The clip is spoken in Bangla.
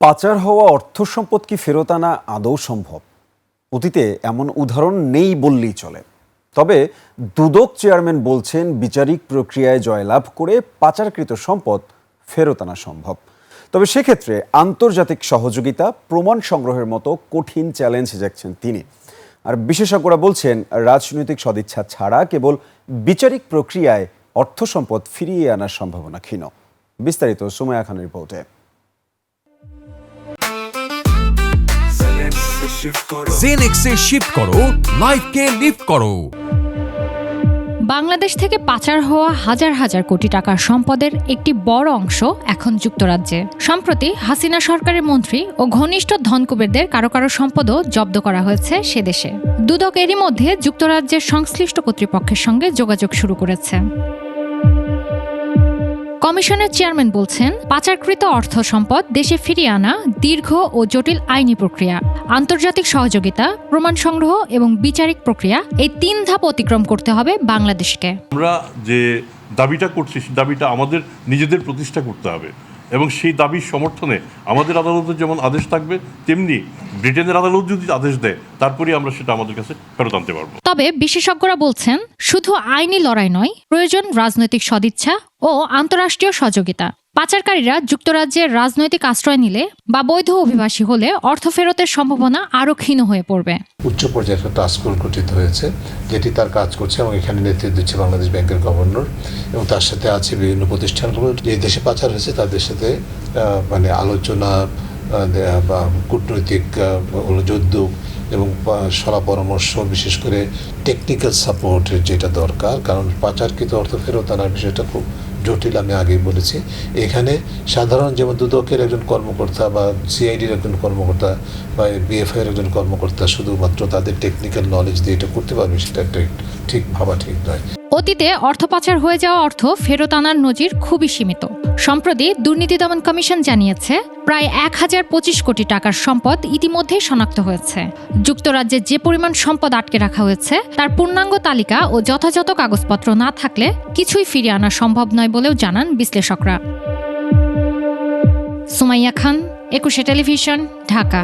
পাচার হওয়া অর্থ সম্পদ কি ফেরত আনা আদৌ সম্ভব? অতীতে এমন উদাহরণ নেই বললেই চলে। তবে দুদক চেয়ারম্যান বলছেন বিচারিক প্রক্রিয়ায় জয়লাভ করে পাচারকৃত সম্পদ ফেরত আনা সম্ভব। তবে সেক্ষেত্রে আন্তর্জাতিক সহযোগিতা, প্রমাণ সংগ্রহের মতো কঠিন চ্যালেঞ্জ দেখছেন তিনি। আর বিশেষজ্ঞরা বলছেন রাজনৈতিক সদিচ্ছা ছাড়া কেবল বিচারিক প্রক্রিয়ায় অর্থ সম্পদ ফিরিয়ে আনার সম্ভাবনা ক্ষীণ। বিস্তারিত সুমাইয়া খানের রিপোর্টে। জেনেক্সে শিফট করো, লাইফকে লিফট করো। বাংলাদেশ থেকে পাচার হওয়া হাজার হাজার কোটি টাকার সম্পদের একটি বড় অংশ এখন যুক্তরাজ্যে। সম্প্রতি হাসিনা সরকারের মন্ত্রী ও ঘনিষ্ঠ ধনকুবেরদের কারো কারো সম্পদও জব্দ করা হয়েছে সে দেশে। দুদক এরই মধ্যে যুক্তরাজ্যের সংশ্লিষ্ট কর্তৃপক্ষের সঙ্গে যোগাযোগ শুরু করেছে। কমিশনের চেয়ারম্যান বলছেন, পাচারকৃত অর্থ সম্পদ দেশে ফিরিয়ে আনা দীর্ঘ ও জটিল আইনি প্রক্রিয়া। আন্তর্জাতিক সহযোগিতা, প্রমাণ সংগ্রহ এবং বিচারিক প্রক্রিয়া, এই 3 ধাপ অতিক্রম করতে হবে বাংলাদেশকে। আমরা যে দাবিটা করছি, সেই দাবিটা আমাদের নিজেদের প্রতিষ্ঠা করতে হবে এবং সেই দাবির সমর্থনে আমাদের আদালতের যেমন আদেশ থাকবে, তেমনি ব্রিটেনের আদালত যদি আদেশ দেয়, তারপরে আমরা সেটা আমাদের কাছে ফেরত আনতে পারবো। তবে বিশেষজ্ঞরা বলছেন, শুধু আইনি লড়াই নয়, প্রয়োজন রাজনৈতিক সদিচ্ছা ও আন্তঃরাষ্ট্রীয় সহযোগিতা। পাচারকারীরা যুক্তরাজ্যের রাজনৈতিক আশ্রয় নিলে বা বৈধ অভিবাসী হলে অর্থ ফেরতের সম্ভাবনা আরও ক্ষীণ হয়ে পড়বে। উচ্চ পর্যায়ের একটা টাস্ক ফোর্স গঠিত হয়েছে, যেটি তার কাজ করছে এবং এখানে নেতৃত্ব দিচ্ছে বাংলাদেশ ব্যাংকের গভর্নর এবং তার সাথে আছে বিভিন্ন প্রতিষ্ঠানগুলো। যে দেশে পাচার হয়েছে তাদের সাথে আলোচনা বা কূটনৈতিক উদ্যোগ এবং সলা পরামর্শ, বিশেষ করে টেকনিক্যাল সাপোর্টের যেটা দরকার, কারণ পাচারকৃত অর্থ ফেরত আনার বিষয়টা খুব জটিল। আমি আগেই বলেছি, এখানে সাধারণ যেমন দুদকের একজন কর্মকর্তা বা সিআইডির একজন কর্মকর্তা বা বিএফআই এর একজন কর্মকর্তা শুধুমাত্র তাদের টেকনিক্যাল নলেজ দিয়ে এটা করতে পারবে, সেটা একটা ঠিক ভাবা ঠিক নয়। অতীতে অর্থ পাচার হয়ে যাওয়া অর্থ ফেরত আনার নজির খুবই সীমিত। সম্প্রতি দুর্নীতি দমন কমিশন জানিয়েছে, প্রায় 1025 কোটি টাকার সম্পদ ইতিমধ্যেই শনাক্ত হয়েছে। যুক্তরাজ্যে যে পরিমাণ সম্পদ আটকে রাখা হয়েছে তার পূর্ণাঙ্গ তালিকা ও যথাযথ কাগজপত্র না থাকলে কিছুই ফিরিয়ে আনা সম্ভব নয় বলেও জানান বিশ্লেষকরা। সুমাইয়া খান, 21 টেলিভিশন, ঢাকা।